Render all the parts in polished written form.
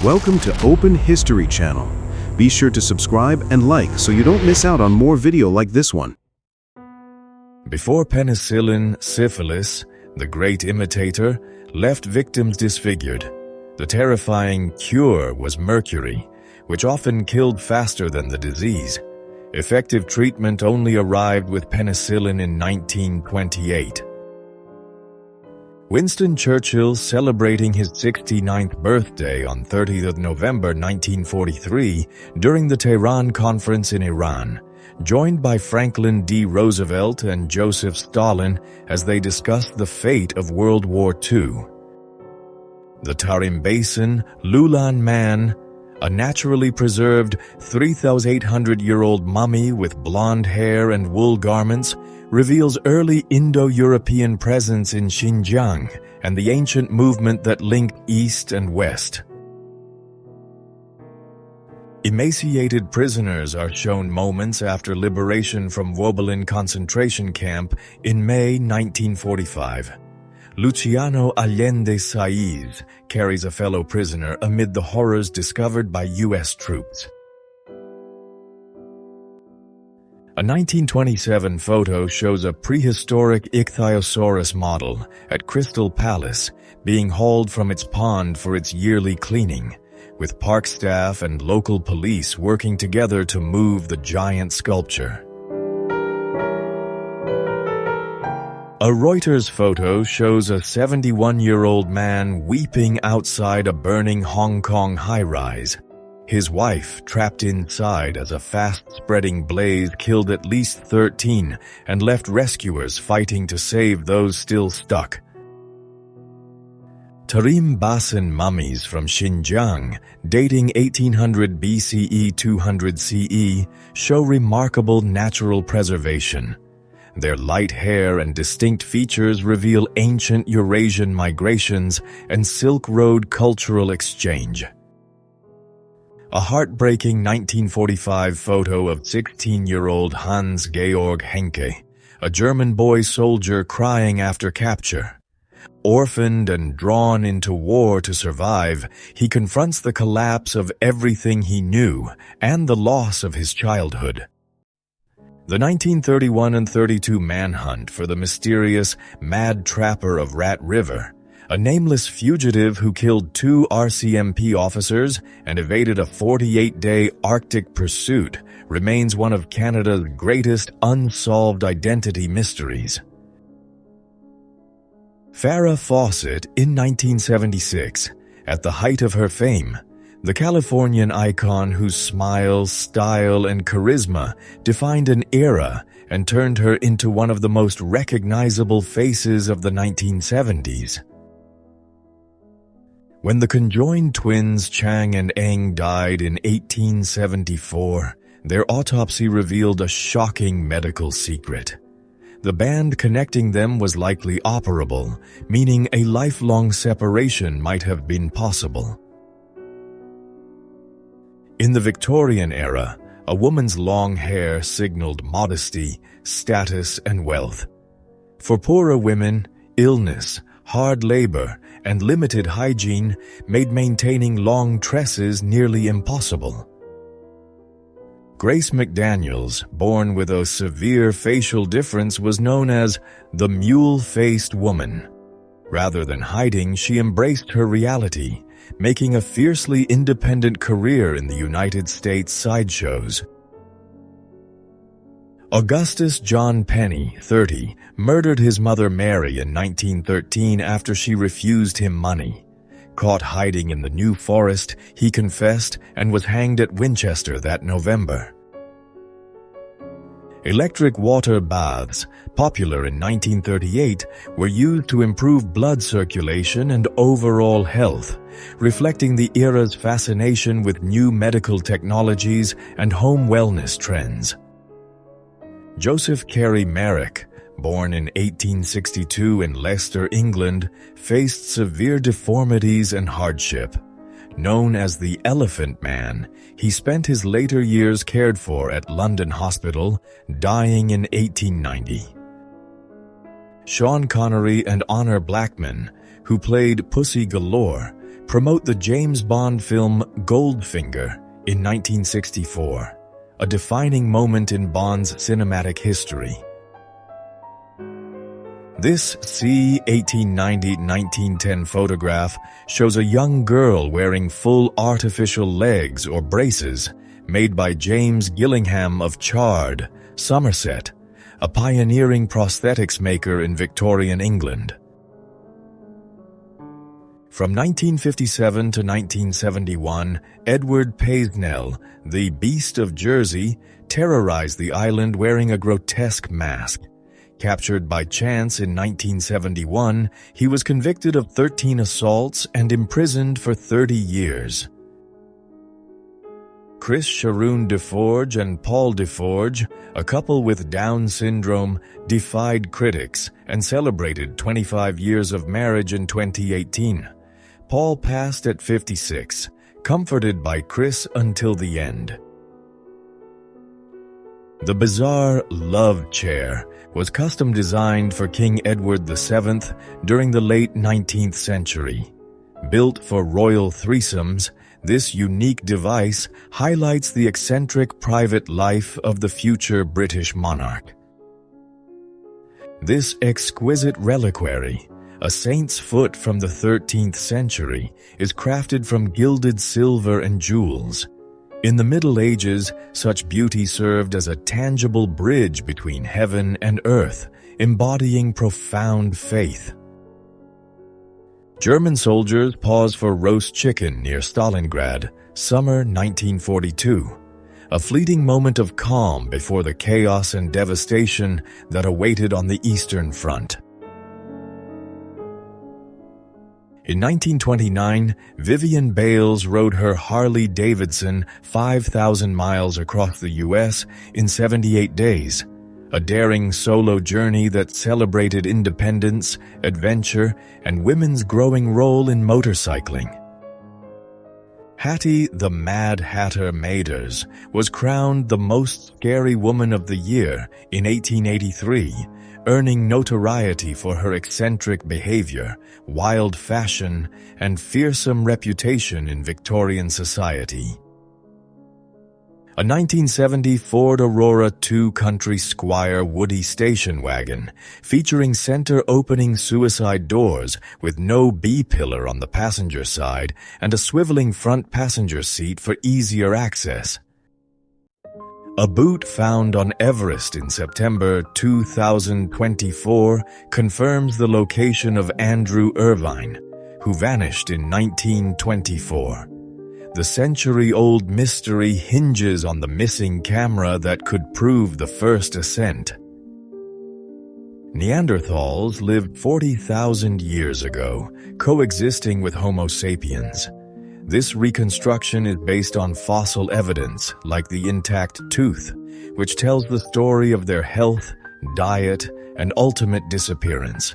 Welcome to Open History channel. Be sure to subscribe and like so you don't miss out on more video like this one. Before penicillin, syphilis, the great imitator, left victims disfigured. The terrifying cure was mercury, which often killed faster than the disease. Effective treatment only arrived with penicillin in 1928. Winston Churchill, celebrating his 69th birthday on 30th of November 1943 during the Tehran Conference in Iran, joined by Franklin D. Roosevelt and Joseph Stalin as they discussed the fate of World War II. The Tarim Basin, Lulan Man, a naturally preserved 3,800-year-old mummy with blonde hair and wool garments, reveals early Indo-European presence in Xinjiang and the ancient movement that linked East and West. Emaciated prisoners are shown moments after liberation from Wobolin concentration camp in May 1945. Luciano Allende Saiz carries a fellow prisoner amid the horrors discovered by U.S. troops. A 1927 photo shows a prehistoric ichthyosaurus model at Crystal Palace being hauled from its pond for its yearly cleaning, with park staff and local police working together to move the giant sculpture. A Reuters photo shows a 71-year-old man weeping outside a burning Hong Kong high-rise. His wife trapped inside as a fast-spreading blaze killed at least 13 and left rescuers fighting to save those still stuck. Tarim Basin mummies from Xinjiang, dating 1800 BCE 200 CE, show remarkable natural preservation. Their light hair and distinct features reveal ancient Eurasian migrations and Silk Road cultural exchange. A heartbreaking 1945 photo of 16-year-old Hans-Georg Henke, a German boy soldier crying after capture. Orphaned and drawn into war to survive, he confronts the collapse of everything he knew and the loss of his childhood. The 1931 and 32 manhunt for the mysterious Mad Trapper of Rat River, a nameless fugitive who killed 2 RCMP officers and evaded a 48-day Arctic pursuit, remains one of Canada's greatest unsolved identity mysteries. Farrah Fawcett in 1976, at the height of her fame, the Californian icon whose smile, style, and charisma defined an era and turned her into one of the most recognizable faces of the 1970s. When the conjoined twins Chang and Eng died in 1874, their autopsy revealed a shocking medical secret. The band connecting them was likely operable, meaning a lifelong separation might have been possible. In the Victorian era, a woman's long hair signaled modesty, status, and wealth. For poorer women, illness, hard labor, and limited hygiene made maintaining long tresses nearly impossible. Grace McDaniels, born with a severe facial difference, was known as the mule-faced woman. Rather than hiding, she embraced her reality, making a fiercely independent career in the United States sideshows. Augustus John Penny, 30, murdered his mother Mary in 1913 after she refused him money. Caught hiding in the New Forest, he confessed and was hanged at Winchester that November. Electric water baths, popular in 1938, were used to improve blood circulation and overall health, reflecting the era's fascination with new medical technologies and home wellness trends. Joseph Carey Merrick, born in 1862 in Leicester, England, faced severe deformities and hardship. Known as the Elephant Man, he spent his later years cared for at London Hospital, dying in 1890. Sean Connery and Honor Blackman, who played Pussy Galore, promote the James Bond film Goldfinger in 1964, a defining moment in Bond's cinematic history. This c. 1890-1910 photograph shows a young girl wearing full artificial legs or braces made by James Gillingham of Chard, Somerset, a pioneering prosthetics maker in Victorian England. From 1957 to 1971, Edward Paisnell, the Beast of Jersey, terrorized the island wearing a grotesque mask. Captured by chance in 1971, he was convicted of 13 assaults and imprisoned for 30 years. Chris Sharoon Deforge and Paul Deforge, a couple with Down syndrome, defied critics and celebrated 25 years of marriage in 2018. Paul passed at 56, comforted by Chris until the end. The bizarre love chair was custom designed for King Edward VII during the late 19th century. Built for royal threesomes, this unique device highlights the eccentric private life of the future British monarch. This exquisite reliquary, a saint's foot from the 13th century, is crafted from gilded silver and jewels. In the Middle Ages, such beauty served as a tangible bridge between heaven and earth, embodying profound faith. German soldiers pause for roast chicken near Stalingrad, summer 1942, a fleeting moment of calm before the chaos and devastation that awaited on the Eastern Front. In 1929, Vivian Bales rode her Harley-Davidson 5,000 miles across the U.S. in 78 days, a daring solo journey that celebrated independence, adventure, and women's growing role in motorcycling. Hattie the Mad Hatter Maders was crowned the most scary woman of the year in 1883, earning notoriety for her eccentric behavior, wild fashion, and fearsome reputation in Victorian society. A 1970 Ford Aurora two-country Squire Woody station wagon, featuring center-opening suicide doors with no B-pillar on the passenger side and a swiveling front passenger seat for easier access. A boot found on Everest in September 2024 confirms the location of Andrew Irvine, who vanished in 1924. The century-old mystery hinges on the missing camera that could prove the first ascent. Neanderthals lived 40,000 years ago, coexisting with Homo sapiens. This reconstruction is based on fossil evidence, like the intact tooth, which tells the story of their health, diet, and ultimate disappearance.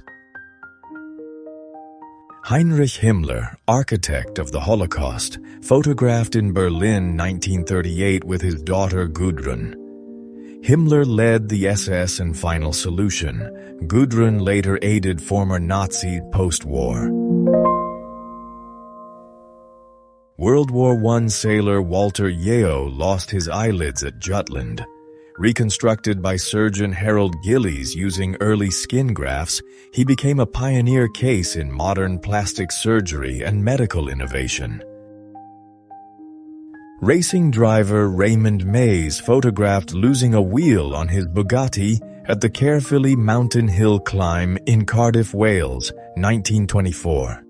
Heinrich Himmler, architect of the Holocaust, photographed in Berlin 1938 with his daughter Gudrun. Himmler led the SS and Final Solution. Gudrun later aided former Nazis post-war. World War I sailor Walter Yeo lost his eyelids at Jutland. Reconstructed by surgeon Harold Gillies using early skin grafts, he became a pioneer case in modern plastic surgery and medical innovation. Racing driver Raymond Mays photographed losing a wheel on his Bugatti at the Caerphilly Mountain Hill Climb in Cardiff, Wales, 1924.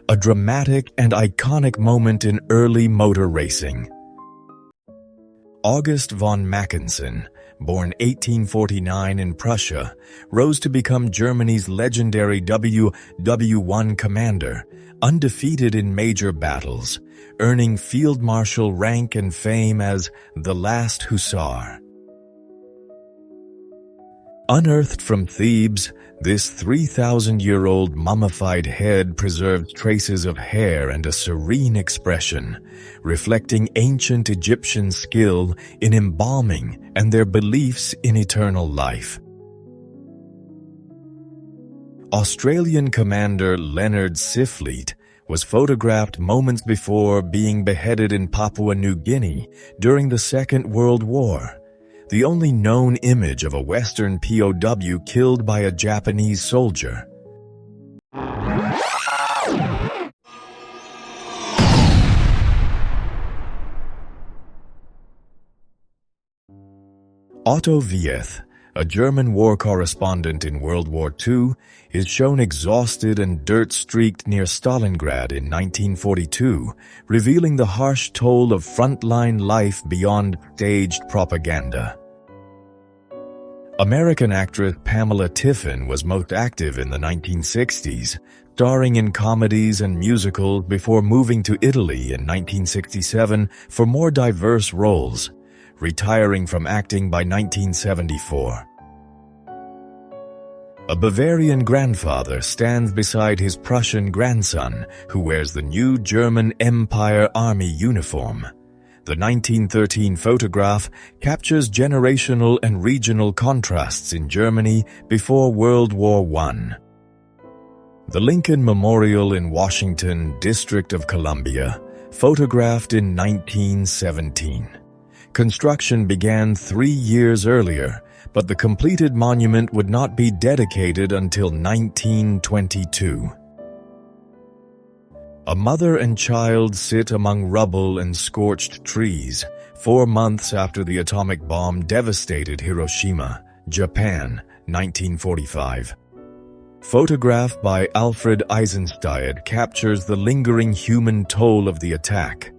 A dramatic and iconic moment in early motor racing. August von Mackensen, born 1849 in Prussia, rose to become Germany's legendary WW1 commander, undefeated in major battles, earning field marshal rank and fame as the Last Hussar. Unearthed from Thebes, this 3,000-year-old mummified head preserves traces of hair and a serene expression, reflecting ancient Egyptian skill in embalming and their beliefs in eternal life. Australian commander Leonard Siflete was photographed moments before being beheaded in Papua New Guinea during the Second World War, the only known image of a Western POW killed by a Japanese soldier. Otto Wieth, a German war correspondent in World War II, is shown exhausted and dirt-streaked near Stalingrad in 1942, revealing the harsh toll of frontline life beyond staged propaganda. American actress Pamela Tiffin was most active in the 1960s, starring in comedies and musicals before moving to Italy in 1967 for more diverse roles, retiring from acting by 1974. A Bavarian grandfather stands beside his Prussian grandson, who wears the new German Empire Army uniform. The 1913 photograph captures generational and regional contrasts in Germany before World War I. The Lincoln Memorial in Washington, District of Columbia, photographed in 1917. Construction began 3 years earlier, but the completed monument would not be dedicated until 1922. A mother and child sit among rubble and scorched trees 4 months after the atomic bomb devastated Hiroshima, Japan, 1945. Photograph by Alfred Eisenstadt captures the lingering human toll of the attack.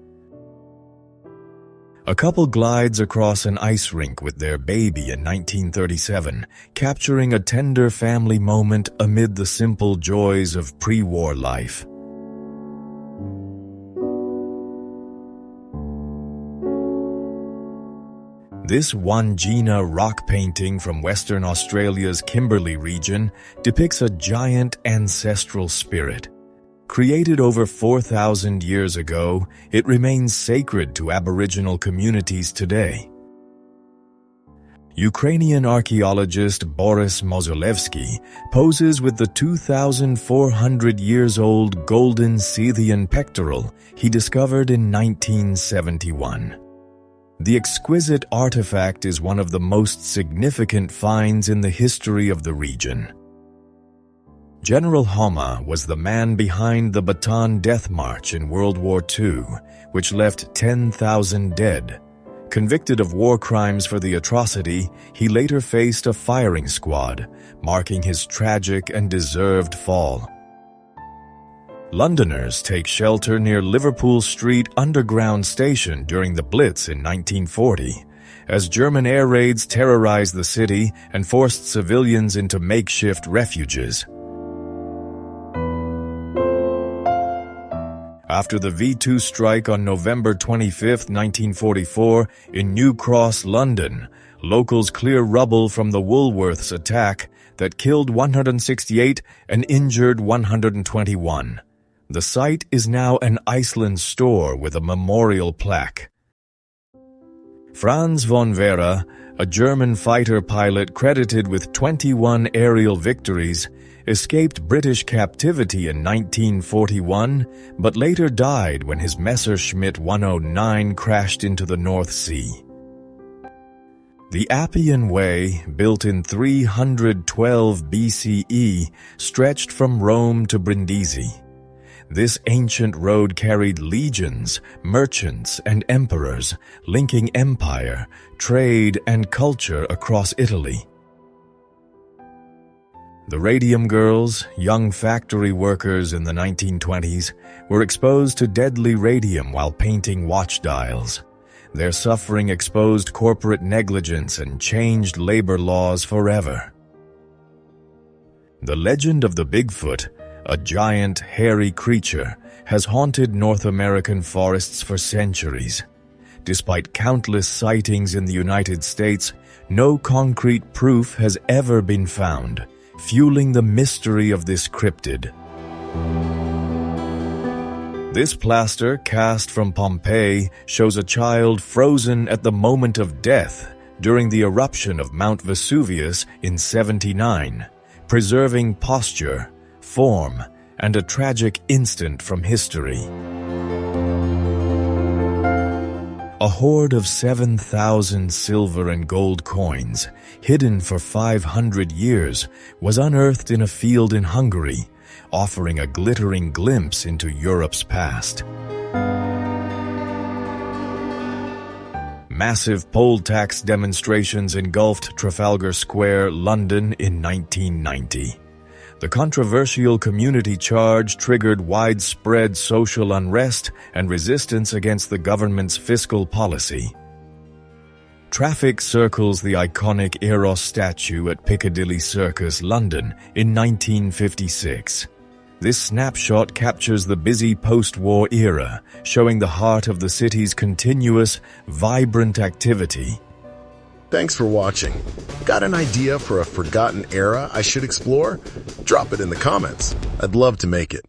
A couple glides across an ice rink with their baby in 1937, capturing a tender family moment amid the simple joys of pre-war life. This Wandjina rock painting from Western Australia's Kimberley region depicts a giant ancestral spirit. Created over 4,000 years ago, it remains sacred to Aboriginal communities today. Ukrainian archaeologist Boris Mozilevsky poses with the 2,400 years old golden Scythian pectoral he discovered in 1971. The exquisite artifact is one of the most significant finds in the history of the region. General Homa was the man behind the Bataan Death March in World War II, which left 10,000 dead. Convicted of war crimes for the atrocity, he later faced a firing squad, marking his tragic and deserved fall. Londoners take shelter near Liverpool Street Underground Station during the Blitz in 1940, as German air raids terrorized the city and forced civilians into makeshift refuges. After the V2 strike on November 25, 1944, in New Cross, London, locals clear rubble from the Woolworths attack that killed 168 and injured 121. The site is now an Iceland store with a memorial plaque. Franz von Vera, a German fighter pilot credited with 21 aerial victories, escaped British captivity in 1941, but later died when his Messerschmitt 109 crashed into the North Sea. The Appian Way, built in 312 BCE, stretched from Rome to Brindisi. This ancient road carried legions, merchants, and emperors, linking empire, trade, and culture across Italy. The Radium Girls, young factory workers in the 1920s, were exposed to deadly radium while painting watch dials. Their suffering exposed corporate negligence and changed labor laws forever. The legend of the Bigfoot, a giant, hairy creature, has haunted North American forests for centuries. Despite countless sightings in the United States, no concrete proof has ever been found, fueling the mystery of this cryptid. This plaster, cast from Pompeii, shows a child frozen at the moment of death during the eruption of Mount Vesuvius in 79, preserving posture, form, and a tragic instant from history. A hoard of 7,000 silver and gold coins, hidden for 500 years, was unearthed in a field in Hungary, offering a glittering glimpse into Europe's past. Massive poll tax demonstrations engulfed Trafalgar Square, London in 1990. The controversial community charge triggered widespread social unrest and resistance against the government's fiscal policy. Traffic circles the iconic Eros statue at Piccadilly Circus, London, in 1956. This snapshot captures the busy post-war era, showing the heart of the city's continuous, vibrant activity. Thanks for watching. Got an idea for a forgotten era I should explore? Drop it in the comments. I'd love to make it.